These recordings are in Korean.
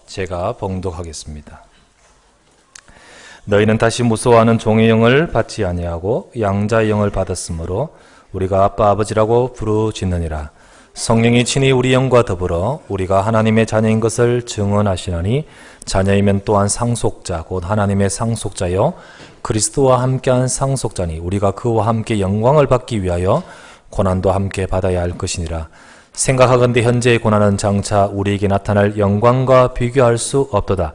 제가 봉독하겠습니다. 너희는 다시 무서워하는 종의 영을 받지 아니하고 양자의 영을 받았으므로 우리가 아빠 아버지라고 부르짖느니라. 성령이 친히 우리 영과 더불어 우리가 하나님의 자녀인 것을 증언하시나니 자녀이면 또한 상속자 곧 하나님의 상속자여 그리스도와 함께한 상속자니 우리가 그와 함께 영광을 받기 위하여 고난도 함께 받아야 할 것이니라. 생각하건대 현재의 고난은 장차 우리에게 나타날 영광과 비교할 수 없도다.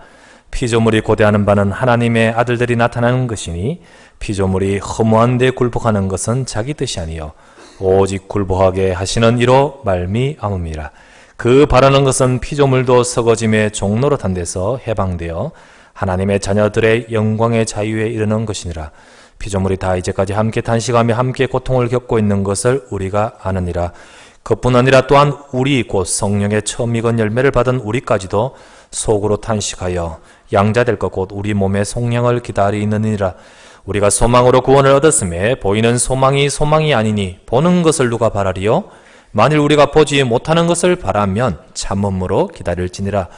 피조물이 고대하는 바는 하나님의 아들들이 나타나는 것이니 피조물이 허무한 데 굴복하는 것은 자기 뜻이 아니요 오직 굴복하게 하시는 이로 말미암음이라. 그 바라는 것은 피조물도 썩어짐의 종노릇한 데서 해방되어 하나님의 자녀들의 영광의 자유에 이르는 것이니라. 피조물이 다 이제까지 함께 탄식하며 함께 고통을 겪고 있는 것을 우리가 아느니라. 그뿐 아니라 또한 우리 곧 성령의 처음 익은 열매를 받은 우리까지도 속으로 탄식하여 양자될 것 곧 우리 몸의 속량을 기다리느니라. 우리가 소망으로 구원을 얻었음에 보이는 소망이 아니니 보는 것을 누가 바라리요? 만일 우리가 보지 못하는 것을 바라면 참음으로 기다릴지니라.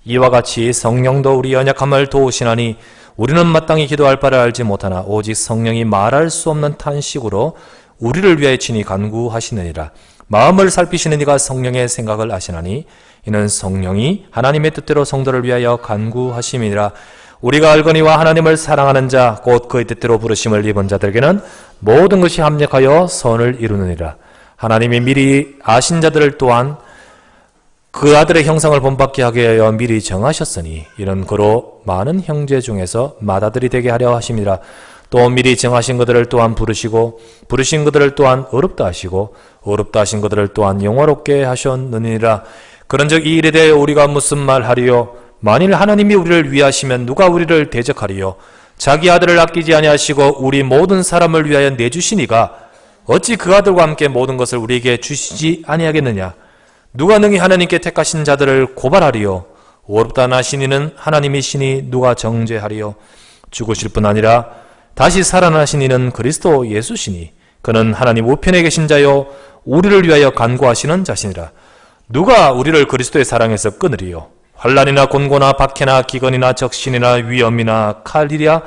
이와 같이 성령도 우리 연약함을 도우시나니 우리는 마땅히 기도할 바를 알지 못하나 오직 성령이 말할 수 없는 탄식으로 우리를 위하여 친히 간구하시느니라. 마음을 살피시는 이가 성령의 생각을 아시나니 이는 성령이 하나님의 뜻대로 성도를 위하여 간구하심이니라. 우리가 알거니와 하나님을 사랑하는 자 곧 그의 뜻대로 부르심을 입은 자들에게는 모든 것이 합력하여 선을 이루느니라. 하나님이 미리 아신 자들을 또한 그 아들의 형상을 본받게 하게 하여 미리 정하셨으니 이는 그로 많은 형제 중에서 맏아들이 되게 하려 하심이라. 또 미리 정하신 그들을 또한 부르시고 부르신 그들을 또한 어렵다 하시고 어렵다 하신 그들을 또한 영화롭게 하셨느니라. 그런즉 이 일에 대해 우리가 무슨 말하리요? 만일 하나님이 우리를 위하시면 누가 우리를 대적하리요? 자기 아들을 아끼지 아니하시고 우리 모든 사람을 위하여 내주시니가 어찌 그 아들과 함께 모든 것을 우리에게 주시지 아니하겠느냐? 누가 능히 하나님께 택하신 자들을 고발하리요? 어렵다 하시니는 하나님이시니 누가 정죄하리요? 죽으실 뿐 아니라 다시 살아나신 이는 그리스도 예수시니 그는 하나님 우편에 계신 자요 우리를 위하여 간구하시는 자시니라. 누가 우리를 그리스도의 사랑에서 끊으리요? 환난이나 곤고나 박해나 기근이나 적신이나 위험이나 칼이랴.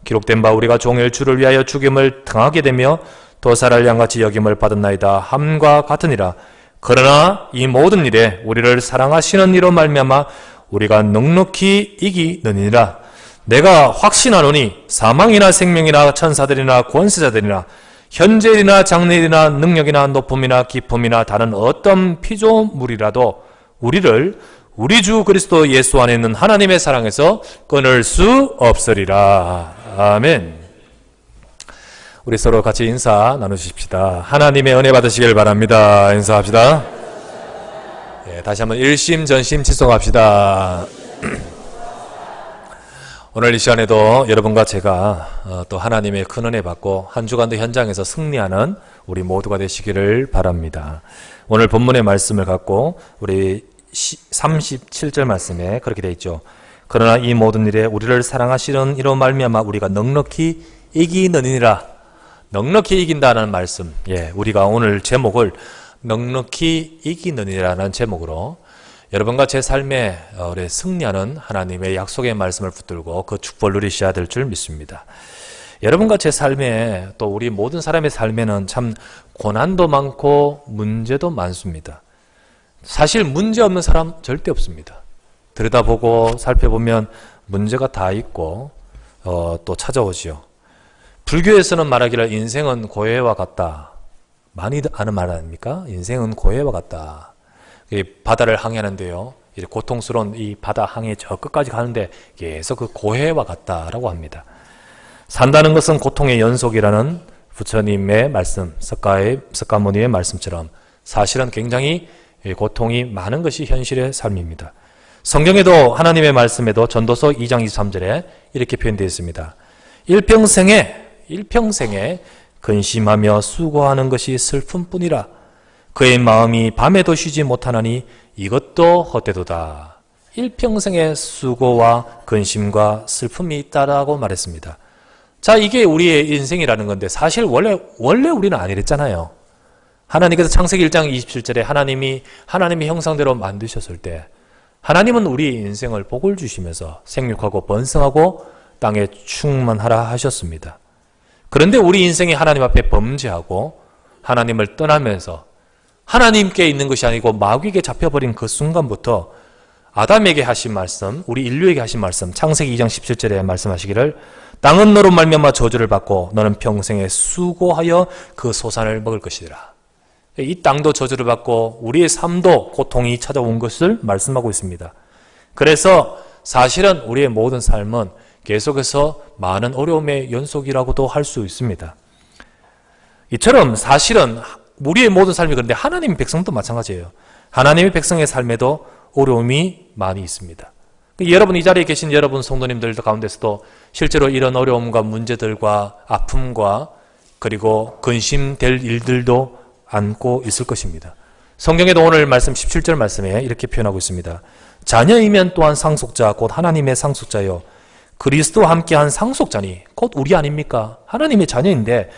기록된 바 우리가 종일 주를 위하여 죽임을 당하게 되며 도살할 양같이 여김을 받았나이다 함과 같으니라. 그러나 이 모든 일에 우리를 사랑하시는 이로 말미암아 우리가 넉넉히 이기느니라. 내가 확신하노니 사망이나 생명이나 천사들이나 권세자들이나 현재일이나 장래일이나 능력이나 높음이나 깊음이나 다른 어떤 피조물이라도 우리를 우리 주 그리스도 예수 안에 있는 하나님의 사랑에서 끊을 수 없으리라. 아멘. 우리 서로 같이 인사 나누십시다. 하나님의 은혜 받으시길 바랍니다. 인사합시다. 다시 한번 일심전심치송합시다. 오늘 이 시간에도 여러분과 제가 또 하나님의 큰 은혜 받고 한 주간도 현장에서 승리하는 우리 모두가 되시기를 바랍니다. 오늘 본문의 말씀을 갖고 우리 37절 말씀에 그렇게 되어 있죠. 그러나 이 모든 일에 우리를 사랑하시는 이로 말미암아 우리가 넉넉히 이기느니라. 넉넉히 이긴다는 말씀. 우리가 오늘 제목을 넉넉히 이기느니라는 제목으로 여러분과 제 삶에 우리 승리하는 하나님의 약속의 말씀을 붙들고 그 축복을 누리셔야 될 줄 믿습니다. 여러분과 제 삶에 또 우리 모든 사람의 삶에는 참 고난도 많고 문제도 많습니다. 사실 문제 없는 사람 절대 없습니다. 들여다보고 살펴보면 문제가 다 있고 또 찾아오지요. 불교에서는 말하기를 인생은 고해와 같다. 많이 아는 말 아닙니까? 인생은 고해와 같다. 바다를 항해하는데요. 이제 고통스러운 이 바다 항해 저 끝까지 가는데 계속 그 고해와 같다라고 합니다. 산다는 것은 고통의 연속이라는 부처님의 말씀, 석가모니의 말씀처럼 사실은 굉장히 고통이 많은 것이 현실의 삶입니다. 성경에도 하나님의 말씀에도 전도서 2장 23절에 이렇게 표현되어 있습니다. 일평생에 근심하며 수고하는 것이 슬픔뿐이라. 그의 마음이 밤에도 쉬지 못하나니 이것도 헛되도다. 일평생의 수고와 근심과 슬픔이 있다라고 말했습니다. 자, 이게 우리의 인생이라는 건데 사실 원래 우리는 안 이랬잖아요. 하나님께서 창세기 1장 27절에 하나님이 형상대로 만드셨을 때 하나님은 우리 인생을 복을 주시면서 생육하고 번성하고 땅에 충만하라 하셨습니다. 그런데 우리 인생이 하나님 앞에 범죄하고 하나님을 떠나면서 하나님께 있는 것이 아니고 마귀에게 잡혀버린 그 순간부터 아담에게 하신 말씀, 우리 인류에게 하신 말씀, 창세기 2장 17절에 말씀하시기를 땅은 너로 말미암아 저주를 받고 너는 평생에 수고하여 그 소산을 먹을 것이라. 이 땅도 저주를 받고 우리의 삶도 고통이 찾아온 것을 말씀하고 있습니다. 그래서 사실은 우리의 모든 삶은 계속해서 많은 어려움의 연속이라고도 할 수 있습니다. 이처럼 사실은 우리의 모든 삶이 그런데 하나님의 백성도 마찬가지예요. 하나님의 백성의 삶에도 어려움이 많이 있습니다. 여러분, 이 자리에 계신 여러분 성도님들 가운데서도 실제로 이런 어려움과 문제들과 아픔과 그리고 근심될 일들도 안고 있을 것입니다. 성경에도 오늘 말씀 17절 말씀에 이렇게 표현하고 있습니다. 자녀이면 또한 상속자 곧 하나님의 상속자요 그리스도와 함께한 상속자니 곧 우리 아닙니까? 하나님의 자녀인데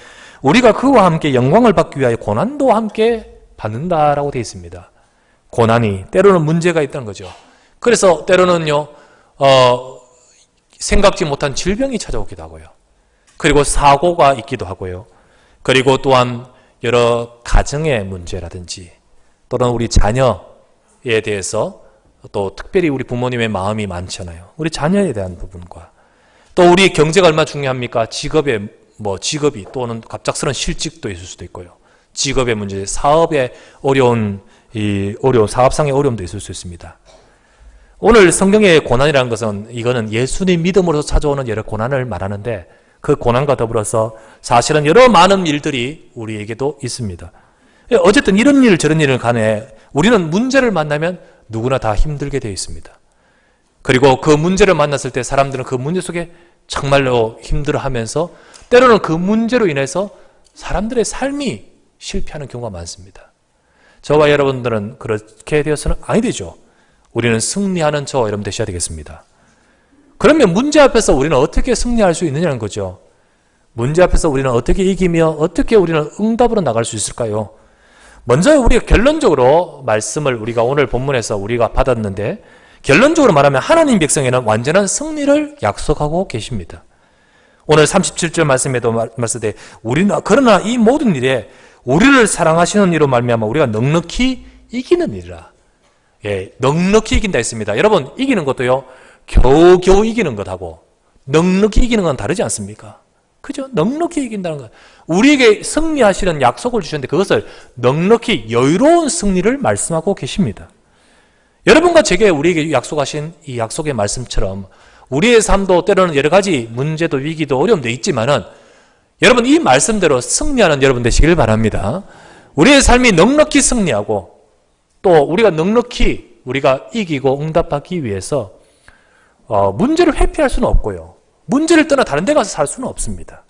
우리가 그와 함께 영광을 받기 위하여 고난도 함께 받는다라고 되어 있습니다. 고난이 때로는 문제가 있다는 거죠. 그래서 때로는요 생각지 못한 질병이 찾아오기도 하고요. 그리고 사고가 있기도 하고요. 그리고 또한 여러 가정의 문제라든지 또는 우리 자녀에 대해서 또 특별히 우리 부모님의 마음이 많잖아요. 우리 자녀에 대한 부분과 또 우리 경제가 얼마나 중요합니까? 직업이 또는 갑작스러운 실직도 있을 수도 있고요. 직업의 문제, 사업의 사업상의 어려움도 있을 수 있습니다. 오늘 성경의 고난이라는 것은 이거는 예수님 믿음으로서 찾아오는 여러 고난을 말하는데 그 고난과 더불어서 사실은 여러 많은 일들이 우리에게도 있습니다. 어쨌든 이런 일 저런 일을 간에 우리는 문제를 만나면 누구나 다 힘들게 되어 있습니다. 그리고 그 문제를 만났을 때 사람들은 그 문제 속에 정말로 힘들어하면서 때로는 그 문제로 인해서 사람들의 삶이 실패하는 경우가 많습니다. 저와 여러분들은 그렇게 되어서는 아니 되죠. 우리는 승리하는 저와 여러분 되셔야 되겠습니다. 그러면 문제 앞에서 우리는 어떻게 승리할 수 있느냐는 거죠. 문제 앞에서 우리는 어떻게 이기며 어떻게 우리는 응답으로 나갈 수 있을까요? 먼저 우리가 결론적으로 말씀을 우리가 오늘 본문에서 우리가 받았는데 결론적으로 말하면 하나님 백성에는 완전한 승리를 약속하고 계십니다. 오늘 37절 말씀에도 말씀에 그러나 이 모든 일에 우리를 사랑하시는 이로 말미암아 우리가 넉넉히 이기는 일이라. 예, 넉넉히 이긴다 했습니다. 여러분, 이기는 것도요 겨우겨우 이기는 것하고 넉넉히 이기는 건 다르지 않습니까? 그죠? 넉넉히 이긴다는 것. 우리에게 승리하시는 약속을 주셨는데 그것을 넉넉히 여유로운 승리를 말씀하고 계십니다. 여러분과 제게 우리에게 약속하신 이 약속의 말씀처럼 우리의 삶도 때로는 여러 가지 문제도 위기도 어려움도 있지만은 여러분 이 말씀대로 승리하는 여러분 되시길 바랍니다. 우리의 삶이 넉넉히 승리하고 또 우리가 넉넉히 우리가 이기고 응답하기 위해서 문제를 회피할 수는 없고요. 문제를 떠나 다른 데 가서 살 수는 없습니다.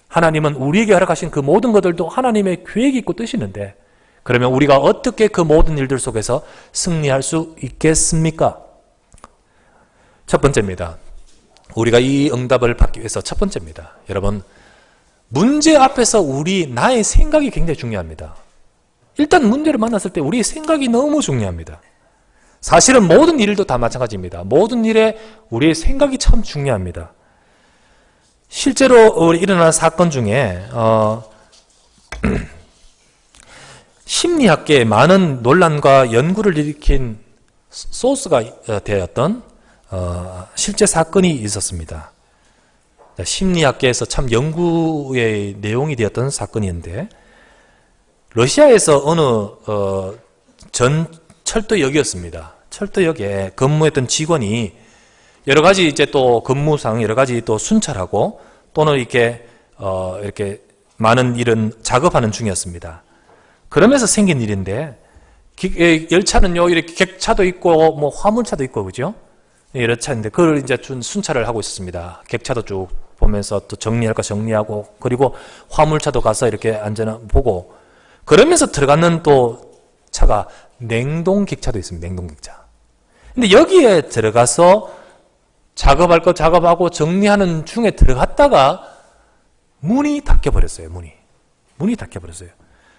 하나님은 우리에게 허락하신 그 모든 것들도 하나님의 계획이 있고 뜻이 있는데 그러면 우리가 어떻게 그 모든 일들 속에서 승리할 수 있겠습니까? 첫 번째입니다. 우리가 이 응답을 받기 위해서 첫 번째입니다. 여러분, 문제 앞에서 나의 생각이 굉장히 중요합니다. 일단 문제를 만났을 때 우리의 생각이 너무 중요합니다. 사실은 모든 일도 다 마찬가지입니다. 모든 일에 우리의 생각이 참 중요합니다. 실제로 일어난 사건 중에 심리학계에 많은 논란과 연구를 일으킨 소스가 되었던 실제 사건이 있었습니다. 심리학계에서 참 연구의 내용이 되었던 사건이었는데 러시아에서 어느 전 철도역이었습니다. 철도역에 근무했던 직원이 여러 가지 이제 또 근무상 여러 가지 또 순찰하고 또는 이렇게 많은 일은 작업하는 중이었습니다. 그러면서 생긴 일인데 열차는요 이렇게 객차도 있고 뭐 화물차도 있고 그죠? 여러 차인데 그걸 이제 순찰을 하고 있었습니다. 객차도 쭉 보면서 또 정리할 거 정리하고 그리고 화물차도 가서 이렇게 안전하 보고 그러면서 들어가는 또 차가 냉동 객차도 있습니다. 냉동 객차. 근데 여기에 들어가서 작업할 거 작업하고 정리하는 중에 들어갔다가 문이 닫혀버렸어요. 문이 닫혀버렸어요.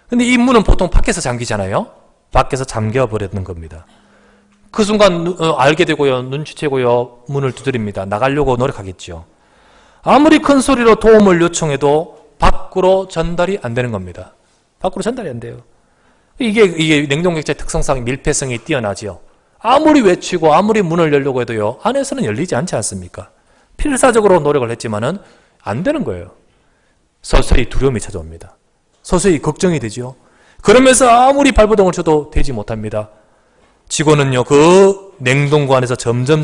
근데 이 문은 보통 밖에서 잠기잖아요. 밖에서 잠겨버렸는 겁니다. 그 순간 알게 되고요. 눈치채고요. 문을 두드립니다. 나가려고 노력하겠죠. 아무리 큰 소리로 도움을 요청해도 밖으로 전달이 안 되는 겁니다. 밖으로 전달이 안 돼요. 이게 냉동객차의 특성상 밀폐성이 뛰어나지요. 아무리 외치고 아무리 문을 열려고 해도요. 안에서는 열리지 않지 않습니까? 필사적으로 노력을 했지만은 안 되는 거예요. 서서히 두려움이 찾아옵니다. 서서히 걱정이 되지요. 그러면서 아무리 발버둥을 쳐도 되지 못합니다. 직원은요, 그 냉동고 안에서 점점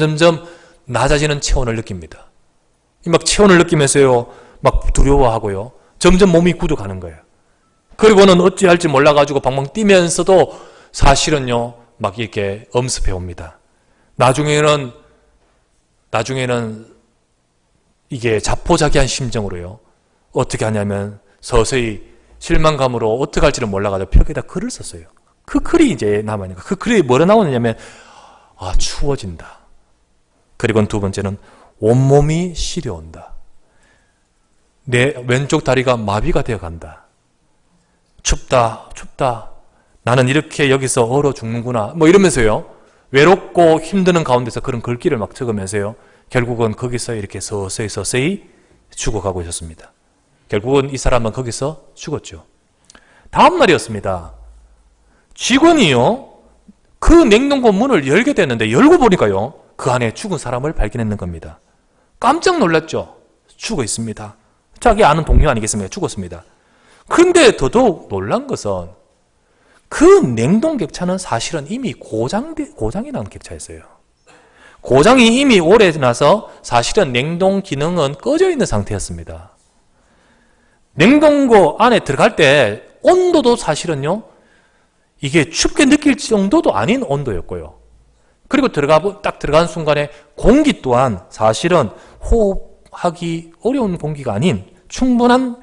낮아지는 체온을 느낍니다. 막 체온을 느끼면서요, 막 두려워하고요. 점점 몸이 굳어가는 거예요. 그리고는 어찌할지 몰라가지고 방방 뛰면서도 사실은요, 막 이렇게 엄습해 옵니다. 나중에는 이게 자포자기한 심정으로요. 어떻게 하냐면 서서히 실망감으로 어떻게 할지를 몰라가지고 벽에다 글을 썼어요. 그 글이 이제 남아있는 거예요. 그 글이 뭐라 나오느냐면 추워진다. 그리고 두 번째는 온몸이 시려온다. 내 왼쪽 다리가 마비가 되어간다. 춥다. 나는 이렇게 여기서 얼어 죽는구나. 뭐 이러면서요. 외롭고 힘드는 가운데서 그런 글귀를 막 적으면서요. 결국은 거기서 이렇게 서서히 죽어가고 있었습니다. 결국은 이 사람은 거기서 죽었죠. 다음 날이었습니다. 직원이요. 그 냉동고 문을 열게 됐는데 열고 보니까요. 그 안에 죽은 사람을 발견했는 겁니다. 깜짝 놀랐죠. 죽어 있습니다. 자기 아는 동료 아니겠습니까? 죽었습니다. 근데 더더욱 놀란 것은 그 냉동객차는 사실은 이미 고장이 난 객차였어요. 고장이 이미 오래 나서 사실은 냉동 기능은 꺼져 있는 상태였습니다. 냉동고 안에 들어갈 때 온도도 사실은요, 이게 춥게 느낄 정도도 아닌 온도였고요. 그리고 딱 들어간 순간에 공기 또한 사실은 호흡하기 어려운 공기가 아닌 충분한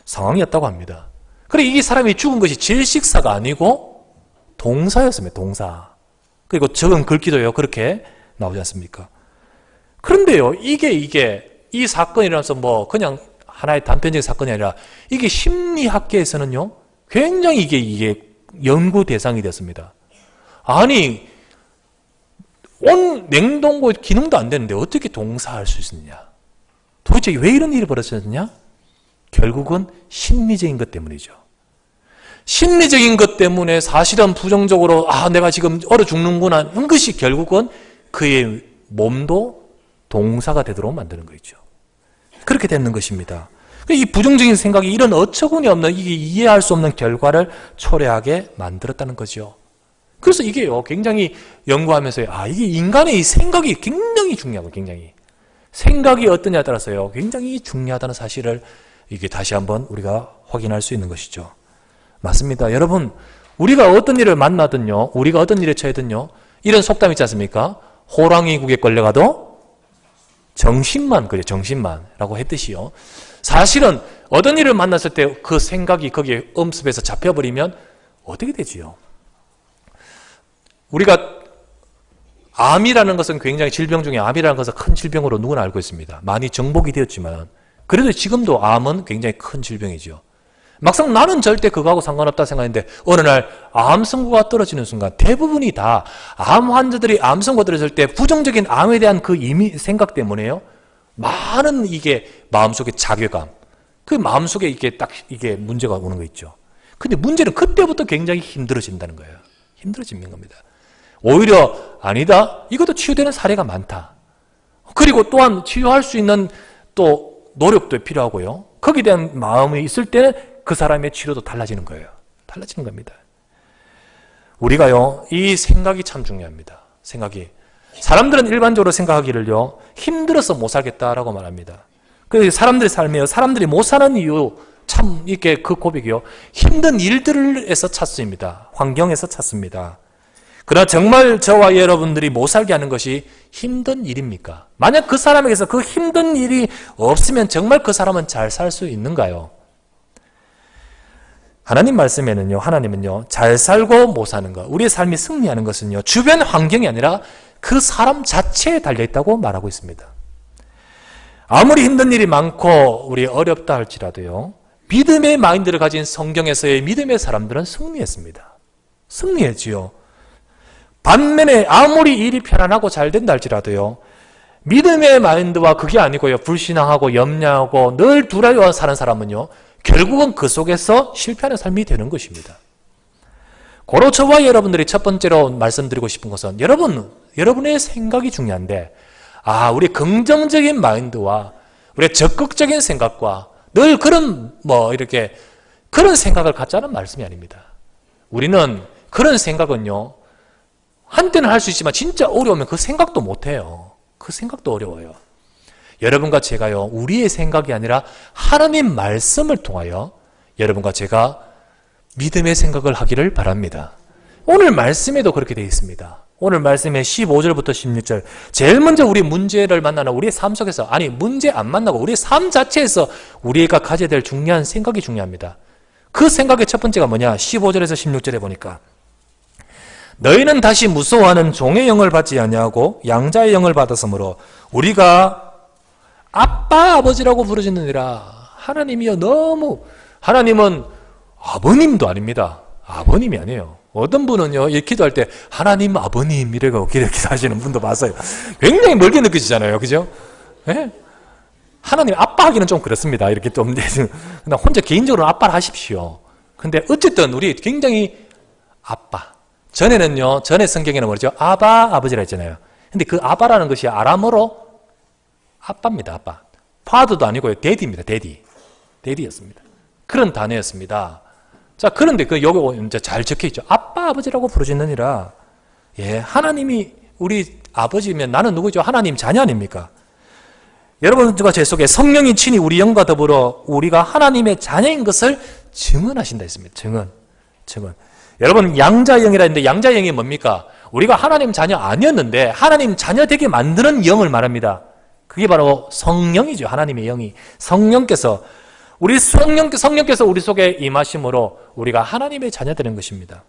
상황이었다고 합니다. 그리고 이 사람이 죽은 것이 질식사가 아니고 동사였습니다. 동사. 그리고 적은 글귀도요, 그렇게 나오지 않습니까? 그런데요, 이 사건이 일어나서 뭐 그냥 하나의 단편적인 사건이 아니라 이게 심리학계에서는요, 굉장히 이게 연구 대상이 됐습니다. 아니, 냉동고 기능도 안 되는데 어떻게 동사할 수 있느냐? 도대체 왜 이런 일이 벌어졌느냐? 결국은 심리적인 것 때문이죠. 심리적인 것 때문에 사실은 부정적으로 내가 지금 얼어 죽는구나 하는 것이 결국은 그의 몸도 동사가 되도록 만드는 거죠. 그렇게 되는 것입니다. 이 부정적인 생각이 이런 어처구니 없는 이게 이해할 수 없는 결과를 초래하게 만들었다는 거죠. 그래서 이게요, 굉장히 연구하면서 이게 인간의 이 생각이 굉장히 중요하고 굉장히 생각이 어떠냐에 따라서요, 굉장히 중요하다는 사실을 이게 다시 한번 우리가 확인할 수 있는 것이죠. 맞습니다. 여러분, 우리가 어떤 일을 만나든요, 우리가 어떤 일에 처해든요, 이런 속담 있지 않습니까? 호랑이 국에 걸려가도 정신만 그래, 정신만라고 했듯이요. 사실은 어떤 일을 만났을 때 그 생각이 거기에 엄습해서 잡혀버리면 어떻게 되지요? 우리가 암이라는 것은 굉장히 질병 중에 암이라는 것은 큰 질병으로 누구나 알고 있습니다. 많이 정복이 되었지만 그래도 지금도 암은 굉장히 큰 질병이죠. 막상 나는 절대 그거하고 상관없다 생각했는데 어느 날 암 선고가 떨어지는 순간 대부분이 다 암 환자들이 암 선고 떨어질 때 부정적인 암에 대한 그 생각 때문에요. 많은 이게 마음속에 자괴감, 그 마음속에 이게 문제가 오는 거 있죠. 근데 문제는 그때부터 굉장히 힘들어진다는 거예요. 힘들어지는 겁니다. 오히려 아니다, 이것도 치유되는 사례가 많다. 그리고 또한 치유할 수 있는 또 노력도 필요하고요. 거기에 대한 마음이 있을 때는 그 사람의 치료도 달라지는 거예요. 달라지는 겁니다. 우리가요, 이 생각이 참 중요합니다. 생각이. 사람들은 일반적으로 생각하기를요, 힘들어서 못 살겠다라고 말합니다. 그 사람들의 삶이요, 사람들이 못 사는 이유, 참 이렇게 그 고백이요, 힘든 일들에서 찾습니다. 환경에서 찾습니다. 그러나 정말 저와 여러분들이 못 살게 하는 것이 힘든 일입니까? 만약 그 사람에게서 그 힘든 일이 없으면 정말 그 사람은 잘 살 수 있는가요? 하나님 말씀에는요, 하나님은요, 잘 살고 못 사는 것, 우리의 삶이 승리하는 것은요, 주변 환경이 아니라 그 사람 자체에 달려있다고 말하고 있습니다. 아무리 힘든 일이 많고 우리 어렵다 할지라도요, 믿음의 마인드를 가진 성경에서의 믿음의 사람들은 승리했습니다. 승리했지요. 반면에 아무리 일이 편안하고 잘 된다 할지라도요, 믿음의 마인드와 그게 아니고요, 불신앙하고 염려하고 늘 두려워 사는 사람은요, 결국은 그 속에서 실패하는 삶이 되는 것입니다. 고로 저와 여러분들이 첫 번째로 말씀드리고 싶은 것은, 여러분의 생각이 중요한데, 우리 긍정적인 마인드와 우리의 적극적인 생각과 늘 그런 그런 생각을 갖자는 말씀이 아닙니다. 우리는 그런 생각은요, 한때는 할 수 있지만 진짜 어려우면 그 생각도 못해요. 그 생각도 어려워요. 여러분과 제가요, 우리의 생각이 아니라 하나님 말씀을 통하여 여러분과 제가 믿음의 생각을 하기를 바랍니다. 오늘 말씀에도 그렇게 되어 있습니다. 오늘 말씀의 15절부터 16절, 제일 먼저 우리 문제를 만나는 우리의 삶 속에서, 문제 안 만나고 우리의 삶 자체에서 우리가 가져야 될 중요한 생각이 중요합니다. 그 생각의 첫 번째가 뭐냐? 15절에서 16절에 보니까, 너희는 다시 무서워하는 종의 영을 받지 아니하고 양자의 영을 받았으므로 우리가 아빠 아버지라고 부르짖느니라. 하나님이요, 하나님은 아버님도 아닙니다. 아버님이 아니에요. 어떤 분은요, 이 기도할 때 하나님 아버님 이라고 기도하시는 분도 봤어요. 굉장히 멀게 느껴지잖아요. 그죠? 네? 하나님 아빠 하기는 좀 그렇습니다. 이렇게 좀 그냥 혼자 개인적으로 아빠를 하십시오. 근데 어쨌든 우리 굉장히 아빠. 전에 성경에는 뭐죠? 아바 아버지라 했잖아요. 근데 그 아바라는 것이 아람어로 아빠입니다. 아빠. 파더도 아니고요. 데디입니다. 데디였습니다. 그런 단어였습니다. 자, 그런데 요거 이제 잘 적혀 있죠. 아빠 아버지라고 부르짖느니라. 예, 하나님이 우리 아버지면 나는 누구죠? 하나님 자녀 아닙니까? 여러분과 제 속에 성령이 친히 우리 영과 더불어 우리가 하나님의 자녀인 것을 증언하신다 했습니다. 증언. 여러분, 양자의 영이라 했는데 양자의 영이 뭡니까? 우리가 하나님 자녀 아니었는데 하나님 자녀 되게 만드는 영을 말합니다. 그게 바로 성령이죠. 하나님의 영이. 성령께서 우리 속에 임하심으로 우리가 하나님의 자녀 되는 것입니다.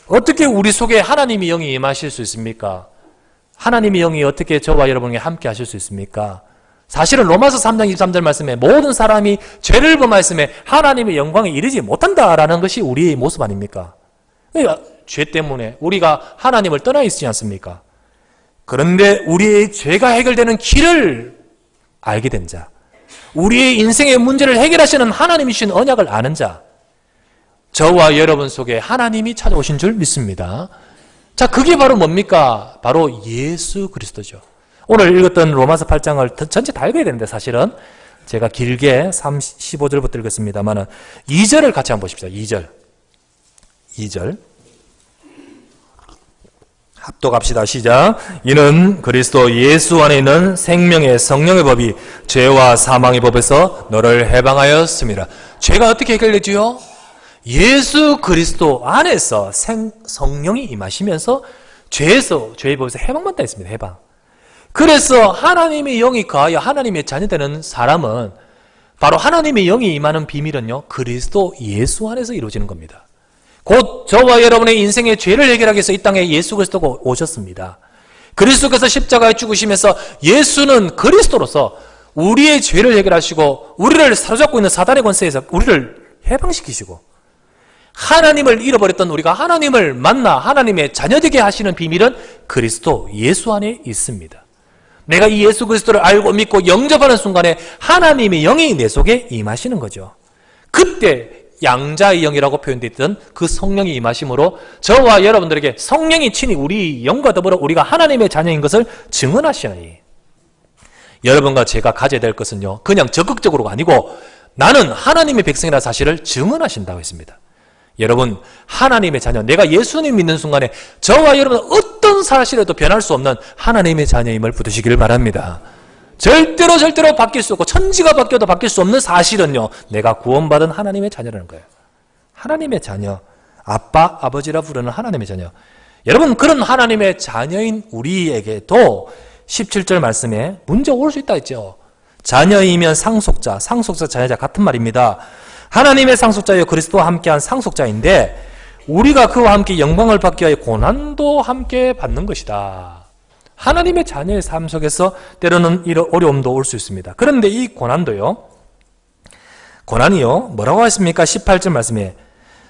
어떻게 우리 속에 하나님의 영이 임하실 수 있습니까? 하나님의 영이 어떻게 저와 여러분에게 함께 하실 수 있습니까? 사실은 로마서 3장 23절 말씀에 모든 사람이 죄를 범하였음에 하나님의 영광에 이르지 못한다라는 것이 우리의 모습 아닙니까? 그러니까 죄 때문에 우리가 하나님을 떠나 있지 않습니까? 그런데 우리의 죄가 해결되는 길을 알게 된 자, 우리의 인생의 문제를 해결하시는 하나님이신 언약을 아는 자, 저와 여러분 속에 하나님이 찾아오신 줄 믿습니다. 자, 그게 바로 뭡니까? 바로 예수 그리스도죠. 오늘 읽었던 로마서 8장을 전체 다 읽어야 되는데 사실은 제가 길게 15절부터 읽었습니다만 2절을 같이 한번 보십시오. 2절 합독합시다. 시작. 이는 그리스도 예수 안에 있는 생명의 성령의 법이 죄와 사망의 법에서 너를 해방하였습니다. 죄가 어떻게 해결되지요? 예수 그리스도 안에서 성령이 임하시면서 죄의 법에서 해방받다 했습니다. 해방. 그래서 하나님의 영이 거하여 하나님의 자녀되는 사람은 바로 하나님의 영이 임하는 비밀은요, 그리스도 예수 안에서 이루어지는 겁니다. 곧 저와 여러분의 인생의 죄를 해결하기 위해서 이 땅에 예수 그리스도가 오셨습니다. 그리스도께서 십자가에 죽으시면서 예수는 그리스도로서 우리의 죄를 해결하시고 우리를 사로잡고 있는 사단의 권세에서 우리를 해방시키시고 하나님을 잃어버렸던 우리가 하나님을 만나 하나님의 자녀되게 하시는 비밀은 그리스도 예수 안에 있습니다. 내가 이 예수 그리스도를 알고 믿고 영접하는 순간에 하나님의 영이 내 속에 임하시는 거죠. 그때 양자의 영이라고 표현되어 있던 그 성령이 임하심으로 저와 여러분들에게 성령이 친히 우리 영과 더불어 우리가 하나님의 자녀인 것을 증언하시니, 여러분과 제가 가져야 될 것은요, 그냥 적극적으로가 아니고 나는 하나님의 백성이라는 사실을 증언하신다고 했습니다. 여러분, 하나님의 자녀, 내가 예수님 믿는 순간에 저와 여러분은 어떤 사실에도 변할 수 없는 하나님의 자녀임을 붙드시기를 바랍니다. 절대로 바뀔 수 없고 천지가 바뀌어도 바뀔 수 없는 사실은요, 내가 구원받은 하나님의 자녀라는 거예요. 하나님의 자녀, 아빠, 아버지라 부르는 하나님의 자녀. 여러분, 그런 하나님의 자녀인 우리에게도 17절 말씀에 문제 올 수 있다 했죠. 자녀이면 상속자, 자녀자 같은 말입니다. 하나님의 상속자여 그리스도와 함께한 상속자인데 우리가 그와 함께 영광을 받기 위하여 고난도 함께 받는 것이다. 하나님의 자녀의 삶 속에서 때로는 이런 어려움도 올 수 있습니다. 그런데 이 고난이요, 뭐라고 했습니까? 18절 말씀에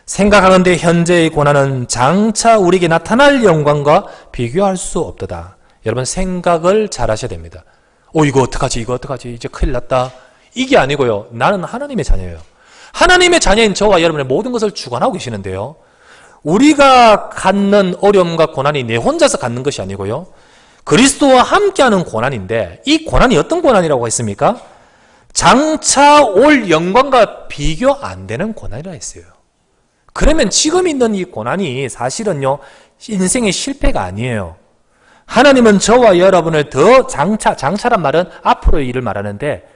생각하건대 현재의 고난은 장차 우리에게 나타날 영광과 비교할 수 없도다. 여러분 생각을 잘 하셔야 됩니다. 이거 어떡하지? 이거 어떡하지? 이제 큰일 났다. 이게 아니고요. 나는 하나님의 자녀예요. 하나님의 자녀인 저와 여러분의 모든 것을 주관하고 계시는데요. 우리가 갖는 어려움과 고난이 내 혼자서 갖는 것이 아니고요. 그리스도와 함께하는 고난인데 이 고난이 어떤 고난이라고 했습니까? 장차 올 영광과 비교 안 되는 고난이라 했어요. 그러면 지금 있는 이 고난이 사실은요, 인생의 실패가 아니에요. 하나님은 저와 여러분을 더 장차란 말은 앞으로의 일을 말하는데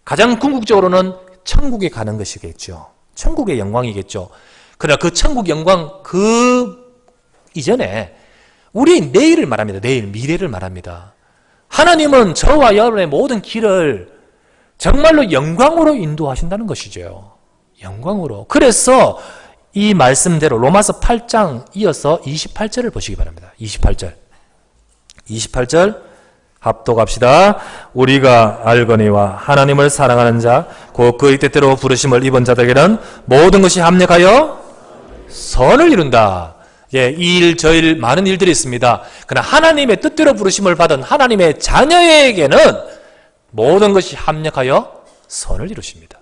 가장 궁극적으로는 천국에 가는 것이겠죠. 천국의 영광이겠죠. 그러나 그 천국 영광 이전에 우리 내일을 말합니다. 내일, 미래를 말합니다. 하나님은 저와 여러분의 모든 길을 정말로 영광으로 인도하신다는 것이죠. 영광으로. 그래서 이 말씀대로 로마서 8장 이어서 28절을 보시기 바랍니다. 28절 합독합시다. 우리가 알거니와 하나님을 사랑하는 자 곧 그의 뜻대로 부르심을 입은 자들에게는 모든 것이 합력하여 선을 이룬다. 예, 이 일, 저 일, 많은 일들이 있습니다. 그러나 하나님의 뜻대로 부르심을 받은 하나님의 자녀에게는 모든 것이 합력하여 선을 이루십니다.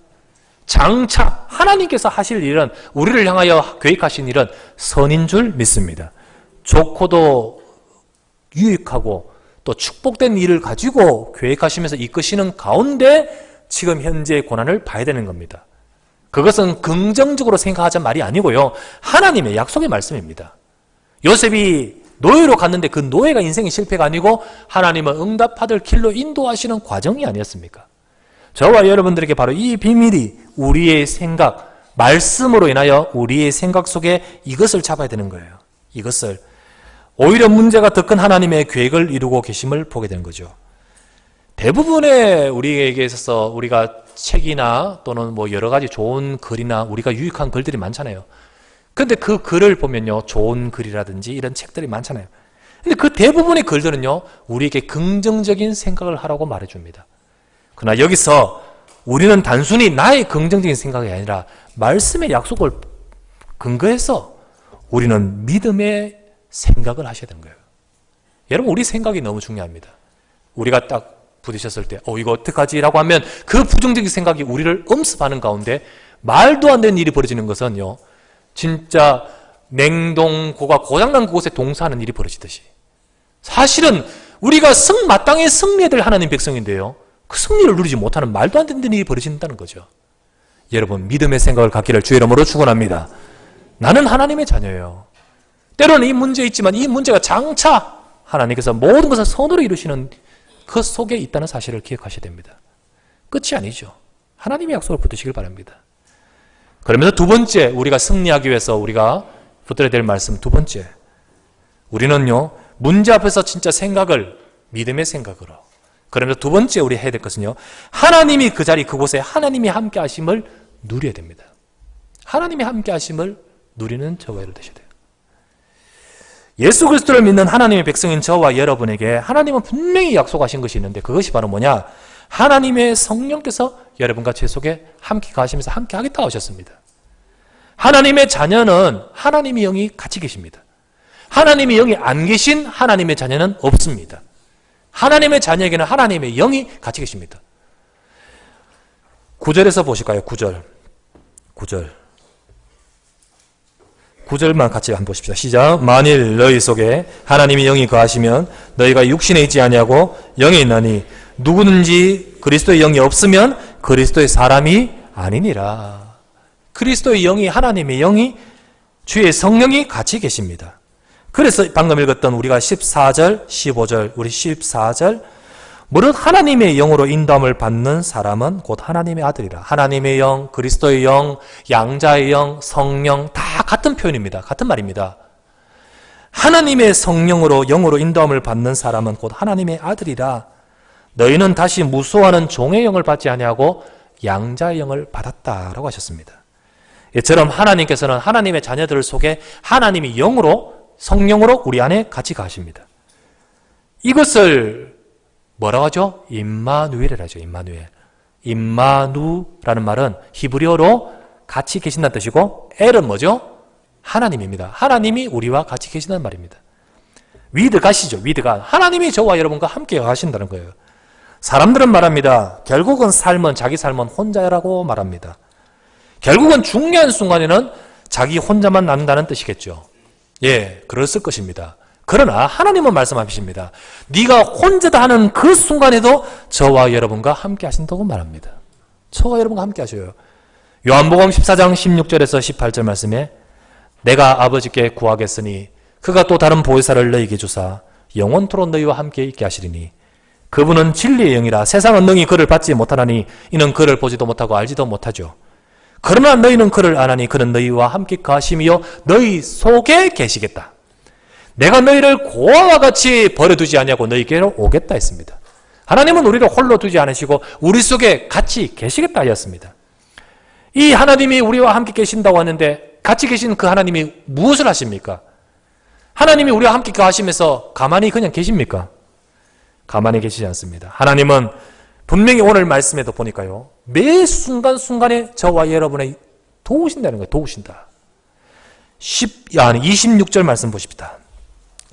장차 하나님께서 하실 일은, 우리를 향하여 계획하신 일은 선인 줄 믿습니다. 좋고도 유익하고 또 축복된 일을 가지고 계획하시면서 이끄시는 가운데 지금 현재의 고난을 봐야 되는 겁니다. 그것은 긍정적으로 생각하자 말이 아니고요. 하나님의 약속의 말씀입니다. 요셉이 노예로 갔는데 그 노예가 인생의 실패가 아니고 하나님은 응답받을 길로 인도하시는 과정이 아니었습니까? 저와 여러분들에게 바로 이 비밀이 우리의 생각, 말씀으로 인하여 우리의 생각 속에 이것을 잡아야 되는 거예요. 이것을. 오히려 문제가 더 큰 하나님의 계획을 이루고 계심을 보게 되는 거죠. 대부분의 우리에게 있어서 우리가 책이나 또는 뭐 여러 가지 좋은 글이나 우리가 유익한 글들이 많잖아요. 근데 그 글을 보면요, 좋은 글이라든지 이런 책들이 많잖아요. 근데 그 대부분의 글들은요, 우리에게 긍정적인 생각을 하라고 말해줍니다. 그러나 여기서 우리는 단순히 나의 긍정적인 생각이 아니라 말씀의 약속을 근거해서 우리는 믿음의 생각을 하셔야 되는 거예요. 여러분, 우리 생각이 너무 중요합니다. 우리가 딱 부딪혔을 때 이거 어떡하지? 라고 하면 그 부정적인 생각이 우리를 엄습하는 가운데 말도 안 되는 일이 벌어지는 것은요, 진짜 냉동고가 고장난 그곳에 동사하는 일이 벌어지듯이, 사실은 우리가 마땅히 승리해야 될 하나님 백성인데요, 그 승리를 누리지 못하는 말도 안 되는 일이 벌어진다는 거죠. 여러분, 믿음의 생각을 갖기를 주의 이름으로 축원합니다. 나는 하나님의 자녀예요. 때로는 이 문제 있지만 이 문제가 장차 하나님께서 모든 것을 선으로 이루시는 그 속에 있다는 사실을 기억하셔야 됩니다. 끝이 아니죠. 하나님의 약속을 붙드시길 바랍니다. 그러면서 두 번째, 우리가 승리하기 위해서 우리가 붙들어야 될 말씀 두 번째, 우리는요, 문제 앞에서 진짜 생각을 믿음의 생각으로, 그러면서 두 번째 우리 해야 될 것은요, 하나님이 그 자리 그곳에 하나님이 함께 하심을 누려야 됩니다. 하나님이 함께 하심을 누리는 저와 여러분 되셔야 돼요. 예수 그리스도를 믿는 하나님의 백성인 저와 여러분에게 하나님은 분명히 약속하신 것이 있는데, 그것이 바로 뭐냐? 하나님의 성령께서 여러분과 제 속에 함께 가시면서 함께 하겠다고 하셨습니다. 하나님의 자녀는 하나님의 영이 같이 계십니다. 하나님의 영이 안 계신 하나님의 자녀는 없습니다. 하나님의 자녀에게는 하나님의 영이 같이 계십니다. 9절에서 보실까요? 9절만 같이 한번 보십시다. 시작. 만일 너희 속에 하나님의 영이 거하시면 너희가 육신에 있지 아니하고 영에 있나니 누구든지 그리스도의 영이 없으면 그리스도의 사람이 아니니라. 그리스도의 영이, 하나님의 영이, 주의 성령이 같이 계십니다. 그래서 방금 읽었던 우리가 14절, 15절, 우리 14절, 무릇 하나님의 영으로 인도함을 받는 사람은 곧 하나님의 아들이라. 하나님의 영, 그리스도의 영, 양자의 영, 성령 다 같은 표현입니다. 같은 말입니다. 하나님의 성령으로 영으로 인도함을 받는 사람은 곧 하나님의 아들이라. 너희는 다시 무수하는 종의 영을 받지 아니하고 양자의 영을 받았다라고 하셨습니다. 이처럼 하나님께서는 하나님의 자녀들 속에 하나님이 영으로, 성령으로 우리 안에 같이 가십니다. 이것을 뭐라고 하죠? 임마누엘이라죠. 임마누엘. 임마누라는 말은 히브리어로 같이 계신다는 뜻이고 L은 뭐죠? 하나님입니다. 하나님이 우리와 같이 계신다는 말입니다. with 가시죠. with 가 하나님이 저와 여러분과 함께 하신다는 거예요. 사람들은 말합니다. 결국은 자기 삶은 혼자라고 말합니다. 결국은 중요한 순간에는 자기 혼자만 남는다는 뜻이겠죠. 예, 그랬을 것입니다. 그러나 하나님은 말씀하십니다. 네가 혼자다 하는 그 순간에도 저와 여러분과 함께 하신다고 말합니다. 저와 여러분과 함께 하셔요. 요한복음 14장 16절에서 18절 말씀에 내가 아버지께 구하겠으니 그가 또 다른 보혜사를 너희에게 주사 영원토록 너희와 함께 있게 하시리니 그분은 진리의 영이라 세상은 능히 그를 받지 못하나니 이는 그를 보지도 못하고 알지도 못하죠. 그러나 너희는 그를 아나니 그는 너희와 함께 가심이요 너희 속에 계시겠다. 내가 너희를 고아와 같이 버려두지 아니하고 너희께로 오겠다 했습니다. 하나님은 우리를 홀로 두지 않으시고 우리 속에 같이 계시겠다 하였습니다. 이 하나님이 우리와 함께 계신다고 하는데 같이 계신 그 하나님이 무엇을 하십니까? 하나님이 우리와 함께 하시면서 가만히 그냥 계십니까? 가만히 계시지 않습니다. 하나님은 분명히 오늘 말씀에도 보니까요. 매 순간순간에 저와 여러분의 도우신다는 거예요. 도우신다. 26절 말씀 보십시다.